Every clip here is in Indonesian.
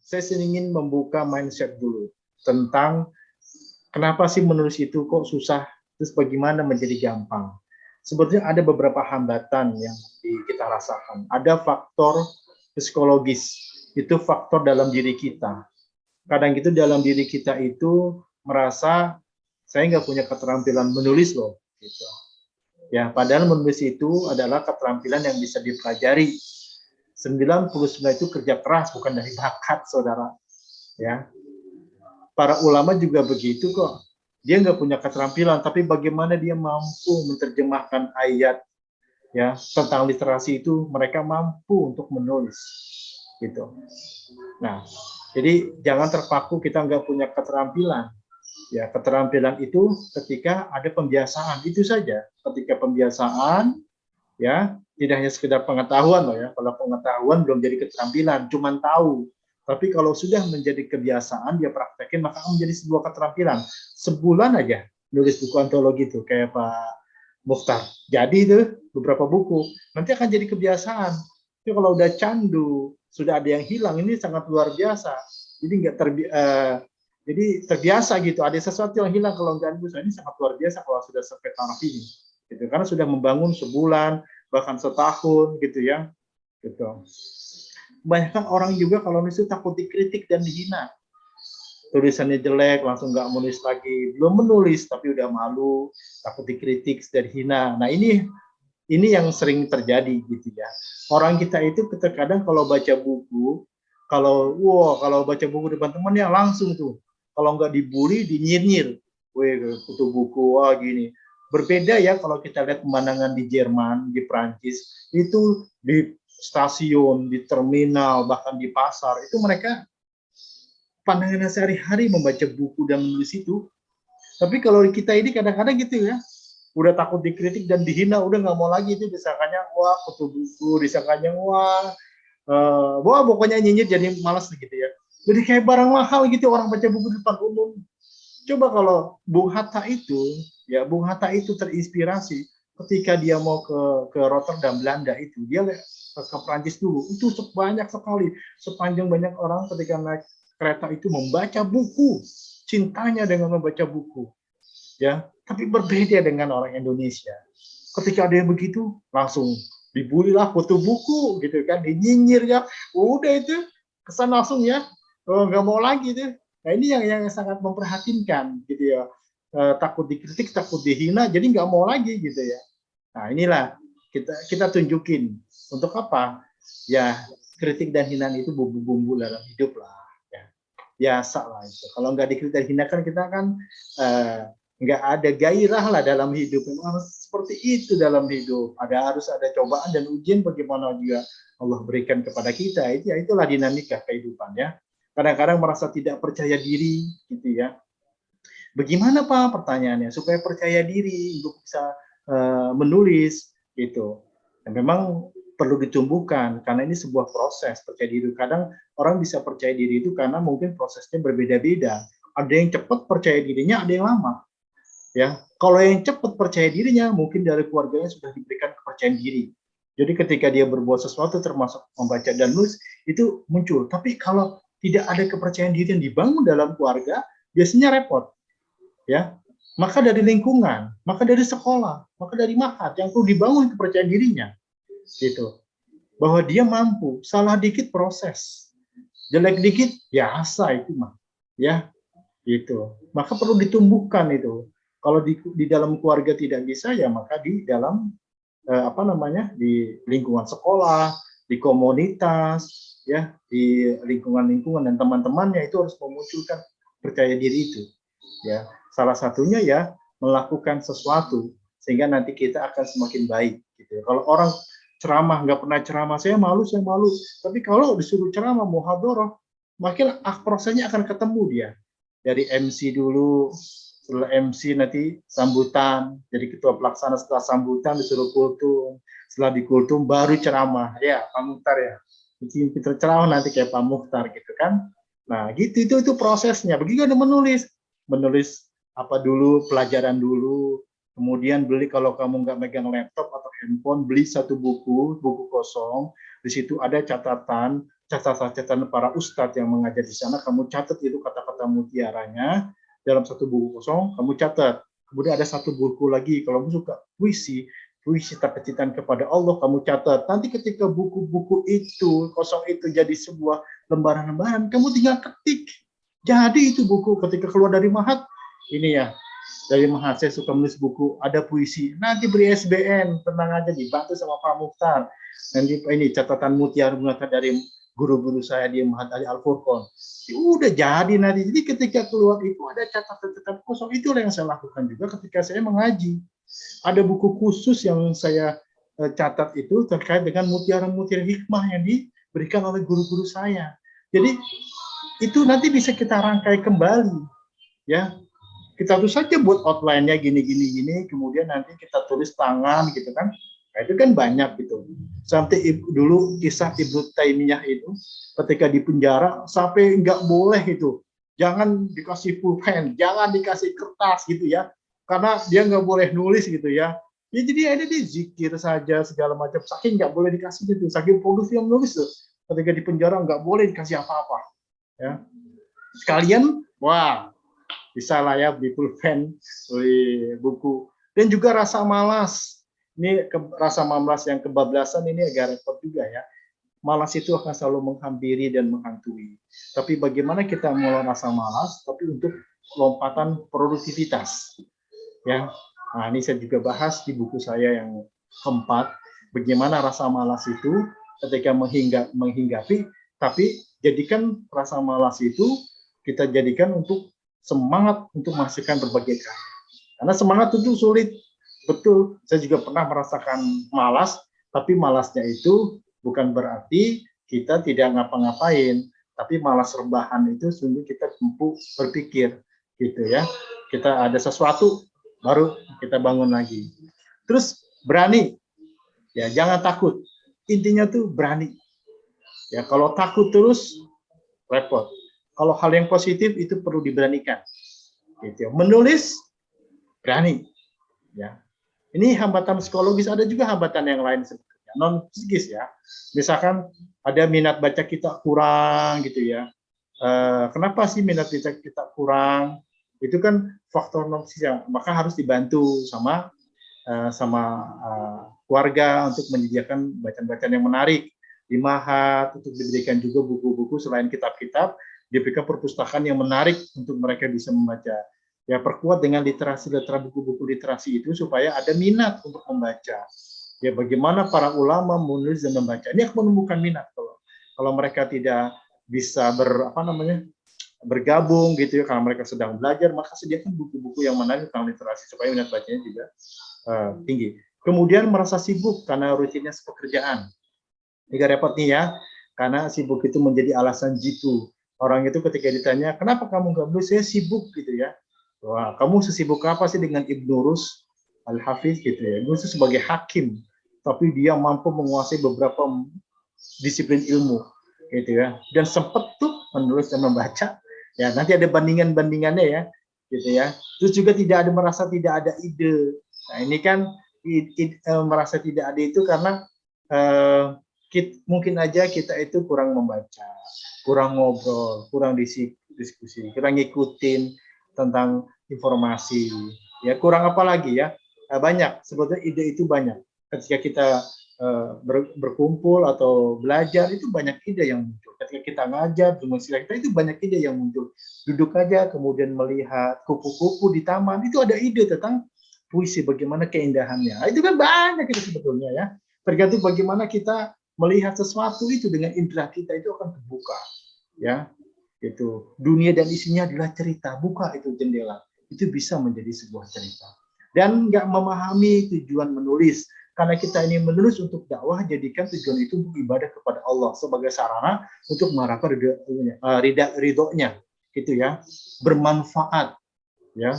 saya ingin membuka mindset dulu tentang kenapa sih menulis itu kok susah, terus bagaimana menjadi gampang. Sebetulnya ada beberapa hambatan yang kita rasakan. Ada faktor psikologis, itu faktor dalam diri kita. Kadang itu dalam diri kita itu merasa saya nggak punya keterampilan menulis loh. Gitu. Ya, padahal menulis itu adalah keterampilan yang bisa dipelajari. 99 itu kerja keras, bukan dari bakat, saudara. Ya, para ulama juga begitu kok. Dia nggak punya keterampilan, tapi bagaimana dia mampu menerjemahkan ayat ya tentang literasi itu, mereka mampu untuk menulis, gitu. Nah, jadi jangan terpaku kita nggak punya keterampilan. Ya, keterampilan itu ketika ada pembiasaan, itu saja. Ketika pembiasaan, ya tidak hanya sekedar pengetahuan loh ya. Kalau pengetahuan belum jadi keterampilan, cuman tahu. Tapi kalau sudah menjadi kebiasaan, dia praktekin, maka menjadi sebuah keterampilan. Sebulan aja nulis buku antologi itu, kayak Pak Mukhtar. Jadi itu beberapa buku, nanti akan jadi kebiasaan. Tapi kalau udah candu, sudah ada yang hilang, ini sangat luar biasa. Jadi nggak jadi terbiasa gitu, ada sesuatu yang hilang kalau nggak nulis. Ini sangat luar biasa kalau sudah sampai taraf ini, gitu. Karena sudah membangun sebulan, bahkan setahun, gitu ya. Gitu. Kebanyakan orang juga kalau nulis itu takut dikritik dan dihina. Tulisannya jelek, langsung nggak menulis lagi. Belum menulis, tapi udah malu, takut dikritik dan hina. Nah ini yang sering terjadi gitu ya. Orang kita itu kadang kalau baca buku, kalau baca buku depan temannya langsung tuh. Kalau nggak dibully, dinyir-nyir. Weh, kutu buku, wah gini. Berbeda ya kalau kita lihat pemandangan di Jerman, di Prancis, itu di stasiun, di terminal, bahkan di pasar, itu mereka pandangannya sehari-hari membaca buku dan menulis itu. Tapi kalau kita ini kadang-kadang gitu ya, udah takut dikritik dan dihina, udah nggak mau lagi itu disangkanya wah kutu buku, disangkanya wah pokoknya nyinyir jadi malas gitu ya. Jadi kayak barang mahal gitu orang baca buku di depan umum. Coba kalau Bung Hatta itu, ya Bung Hatta itu terinspirasi ketika dia mau ke Rotterdam, Belanda itu, dia ke Prancis dulu, itu banyak sekali, sepanjang banyak orang ketika naik kereta itu membaca buku, cintanya dengan membaca buku, ya. Tapi berbeda dengan orang Indonesia. Ketika ada yang begitu, langsung dibully lah, foto buku, gitu kan, dinyinyir ya, udah itu kesan langsung ya, nggak mau lagi tuh. Nah ini yang sangat memprihatinkan, gitu ya. Takut dikritik, takut dihina, jadi nggak mau lagi gitu ya. Nah inilah kita tunjukin untuk apa? Ya kritik dan hinaan itu bumbu-bumbu dalam hidup lah. Ya. Biasa lah itu. Kalau nggak dikritik dan hina kan kita kan nggak ada gairah lah dalam hidup. Memang seperti itu dalam hidup. Harus ada cobaan dan ujian bagaimana juga Allah berikan kepada kita. Itulah dinamika kehidupan ya. Kadang-kadang merasa tidak percaya diri gitu ya. Bagaimana Pak pertanyaannya supaya percaya diri untuk bisa menulis gitu. Dan memang perlu ditumbuhkan karena ini sebuah proses percaya diri. Kadang orang bisa percaya diri itu karena mungkin prosesnya berbeda-beda. Ada yang cepat percaya dirinya, ada yang lama. Ya, kalau yang cepat percaya dirinya mungkin dari keluarganya sudah diberikan kepercayaan diri. Jadi ketika dia berbuat sesuatu termasuk membaca dan menulis itu muncul. Tapi kalau tidak ada kepercayaan diri yang dibangun dalam keluarga, biasanya repot. Ya, maka dari lingkungan, maka dari sekolah, maka dari mahat yang perlu dibangun kepercayaan dirinya, gitu. Bahwa dia mampu, salah dikit proses, jelek dikit biasa itu mah, ya, gitu. Maka perlu ditumbuhkan itu. Kalau di dalam keluarga tidak bisa, ya maka di dalam di lingkungan sekolah, di komunitas, ya, di lingkungan-lingkungan dan teman-temannya itu harus memunculkan percaya diri itu, ya. Salah satunya ya melakukan sesuatu sehingga nanti kita akan semakin baik gitu. Kalau orang ceramah nggak pernah ceramah, saya malu. Tapi kalau disuruh ceramah muhadharah, makin prosesnya akan ketemu dia. Dari MC dulu, setelah MC nanti sambutan, jadi ketua pelaksana, setelah sambutan disuruh kultum, setelah di kultum baru ceramah. Ya, Pak Mukhtar ya. Kita ceramah nanti kayak Pak Mukhtar gitu kan. Nah, gitu itu prosesnya. Begitu ada menulis apa dulu, pelajaran dulu, kemudian beli, kalau kamu nggak megang laptop atau handphone, beli satu buku kosong, Di situ ada catatan para ustadz yang mengajar di sana. Kamu catat itu kata-kata mutiaranya dalam satu buku kosong. Kamu catat. Kemudian ada satu buku lagi. Kalau kamu suka puisi terkecitan kepada Allah, kamu catat. Nanti ketika buku-buku itu kosong itu jadi sebuah lembaran-lembaran, kamu tinggal ketik. Jadi itu buku ketika keluar dari Mahat, ini ya, dari Mahat saya suka menulis buku, ada puisi, nanti beri SBN, tenang aja, dibantu sama Pak Mukhtar. Nanti ini catatan mutiara dari guru-guru saya di Mahat Ali Al-Furqon. Udah jadi nanti. Jadi ketika keluar itu ada catatan kosong, itulah yang saya lakukan juga ketika saya mengaji. Ada buku khusus yang saya catat itu terkait dengan mutiara-mutiara hikmah yang diberikan oleh guru-guru saya. Jadi itu nanti bisa kita rangkai kembali, ya. Kita tulis saja buat outline-nya gini, kemudian nanti kita tulis tangan gitu kan. Nah, itu kan banyak gitu. Sampai dulu kisah Ibnu Taimiyah itu ketika di penjara sampai nggak boleh itu, jangan dikasih pulpen, jangan dikasih kertas gitu ya, karena dia nggak boleh nulis gitu ya. Ya jadi ada di zikir saja segala macam, saking nggak boleh dikasih gitu, saking produktif yang nulis tuh. Ketika di penjara nggak boleh dikasih apa-apa, ya. Sekalian, wah, bisa lah ya beli pulpen, beli buku, dan juga rasa malas. Ini rasa malas yang kebablasan ini agak repot juga ya. Malas itu akan selalu menghampiri dan menghantui. Tapi bagaimana kita mulai rasa malas, tapi untuk lompatan produktivitas. Ya, nah ini saya juga bahas di buku saya yang keempat, bagaimana rasa malas itu ketika menghinggapi, tapi jadikan rasa malas itu kita jadikan untuk semangat untuk menghasilkan berbagai karya. Karena semangat itu sulit, betul. Saya juga pernah merasakan malas, tapi malasnya itu bukan berarti kita tidak ngapa-ngapain, tapi malas rebahan itu sungguh kita mampu berpikir, gitu ya. Kita ada sesuatu, baru kita bangun lagi. Terus berani, ya jangan takut. Intinya tuh berani. Ya kalau takut terus repot. Kalau hal yang positif itu perlu diberanikan. Gitu. Menulis berani. Ya. Ini hambatan psikologis, ada juga hambatan yang lain sebetulnya, non psikis ya. Misalkan ada minat baca kita kurang gitu ya. Kenapa sih minat baca kita kurang? Itu kan faktor non psikis, ya. Maka harus dibantu sama keluarga untuk menyediakan bacaan-bacaan yang menarik di Mahat, untuk diberikan juga buku-buku selain kitab-kitab, diberikan perpustakaan yang menarik untuk mereka bisa membaca. Ya, perkuat dengan buku-buku literasi itu supaya ada minat untuk membaca. Ya, bagaimana para ulama menulis dan membaca. Ini akan menumbuhkan minat. Kalau mereka tidak bisa bergabung gitu ya, karena mereka sedang belajar, maka sediakan buku-buku yang menarik tentang literasi supaya minat bacanya juga tinggi. Kemudian merasa sibuk karena rutinitas pekerjaan. Ini repot nih ya, karena sibuk itu menjadi alasan jitu. Orang itu ketika ditanya, kenapa kamu nggak nulis? Saya sibuk gitu ya. Wah, kamu sesibuk apa sih dengan Ibnu Rus Al-Hafiz gitu ya? Ibnu Rus sebagai hakim, tapi dia mampu menguasai beberapa disiplin ilmu gitu ya. Dan sempat tuh menulis dan membaca. Ya, nanti ada bandingan-bandingannya ya, gitu ya. Terus juga merasa tidak ada ide. Nah, ini kan merasa tidak ada itu karena mungkin aja kita itu kurang membaca, kurang ngobrol, kurang diskusi, kurang ngikutin tentang informasi, ya kurang apa lagi ya, banyak sebetulnya ide itu banyak. Ketika kita berkumpul atau belajar itu banyak ide yang muncul. Ketika kita ngajar dengan sila kita itu banyak ide yang muncul. Duduk aja kemudian melihat kupu-kupu di taman itu ada ide tentang puisi, bagaimana keindahannya. Itu kan banyak itu sebetulnya ya. Tergantung bagaimana kita melihat sesuatu itu dengan indera kita itu akan terbuka, ya. Itu dunia dan isinya adalah cerita. Buka itu jendela, itu bisa menjadi sebuah cerita. Dan nggak memahami tujuan menulis, karena kita ini menulis untuk dakwah, jadikan tujuan itu untuk ibadah kepada Allah sebagai sarana untuk mengharapkan ridhonya, gitu ya. Bermanfaat, ya.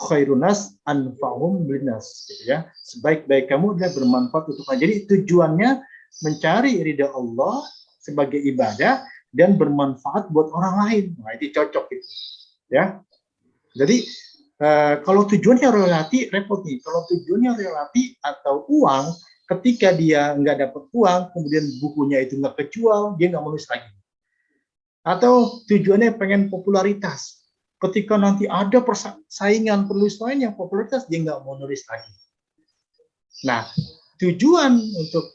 Khairunas anfa'hum linnas, gitu ya. Sebaik-baik kamu adalah bermanfaat untuk orang. Jadi tujuannya mencari ridha Allah sebagai ibadah dan bermanfaat buat orang lain. Nah, itu cocok itu. Ya. Jadi kalau tujuannya relati repot nih. Kalau tujuannya relati atau uang ketika dia nggak dapat uang, kemudian bukunya itu nggak kejual, dia nggak menulis lagi. Atau tujuannya pengen popularitas. Ketika nanti ada persaingan penulis lain yang popularitas, dia nggak mau nulis lagi. Nah, tujuan untuk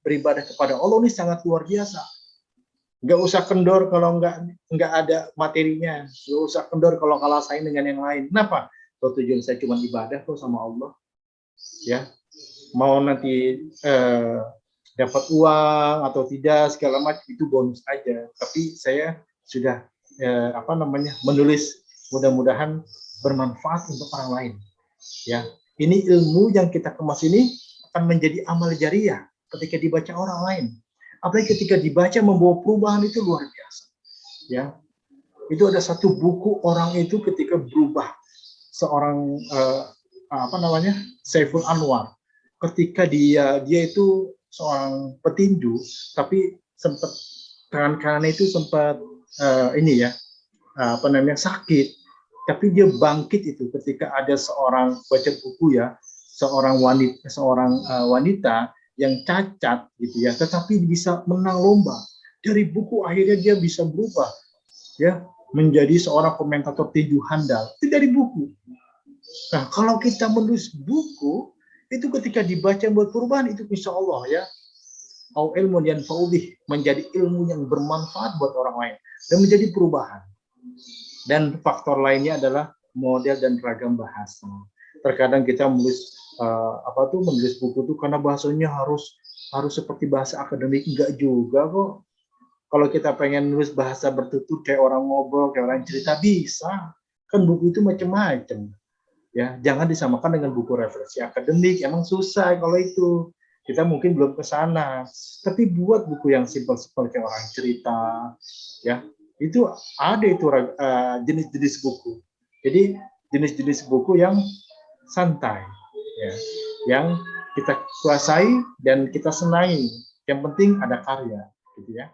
beribadah kepada Allah ini sangat luar biasa. Nggak usah kendor kalau nggak ada materinya. Nggak usah kendor kalau kalah saing dengan yang lain. Kenapa? Kalau tujuan saya cuma ibadah kok sama Allah. Ya, mau nanti dapat uang atau tidak segala macam itu bonus aja. Tapi saya sudah menulis, mudah-mudahan bermanfaat untuk orang lain. Ya, ini ilmu yang kita kemas ini akan menjadi amal jariah ketika dibaca orang lain. Apalagi ketika dibaca membawa perubahan itu luar biasa. Ya, itu ada satu buku orang itu ketika berubah, seorang Saiful Anwar, ketika dia itu seorang petinju, tapi sempat tangan kanannya itu sempat sakit, tapi dia bangkit itu ketika ada seorang, baca buku ya, seorang wanita yang cacat gitu ya, tetapi bisa menang lomba. Dari buku akhirnya dia bisa berubah ya menjadi seorang komentator tinju handal. Itu dari buku. Nah, kalau kita menulis buku, itu ketika dibaca buat perubahan, itu insya Allah ya, au ilmun yanfa'u bih, menjadi ilmu yang bermanfaat buat orang lain dan menjadi perubahan. Dan faktor lainnya adalah model dan ragam bahasa. Terkadang kita menulis menulis buku itu karena bahasanya harus seperti bahasa akademik, enggak juga kok. Kalau kita pengen nulis bahasa bertutur kayak orang ngobrol, kayak orang cerita, bisa. Kan buku itu macam-macam. Ya, jangan disamakan dengan buku referensi akademik, emang susah kalau itu. Kita mungkin belum ke sana. Tapi buat buku yang simpel-simpel kayak orang cerita, ya, itu ada itu jenis-jenis buku. Jadi jenis-jenis buku yang santai, ya, yang kita kuasai dan kita senangi. Yang penting ada karya, gitu ya.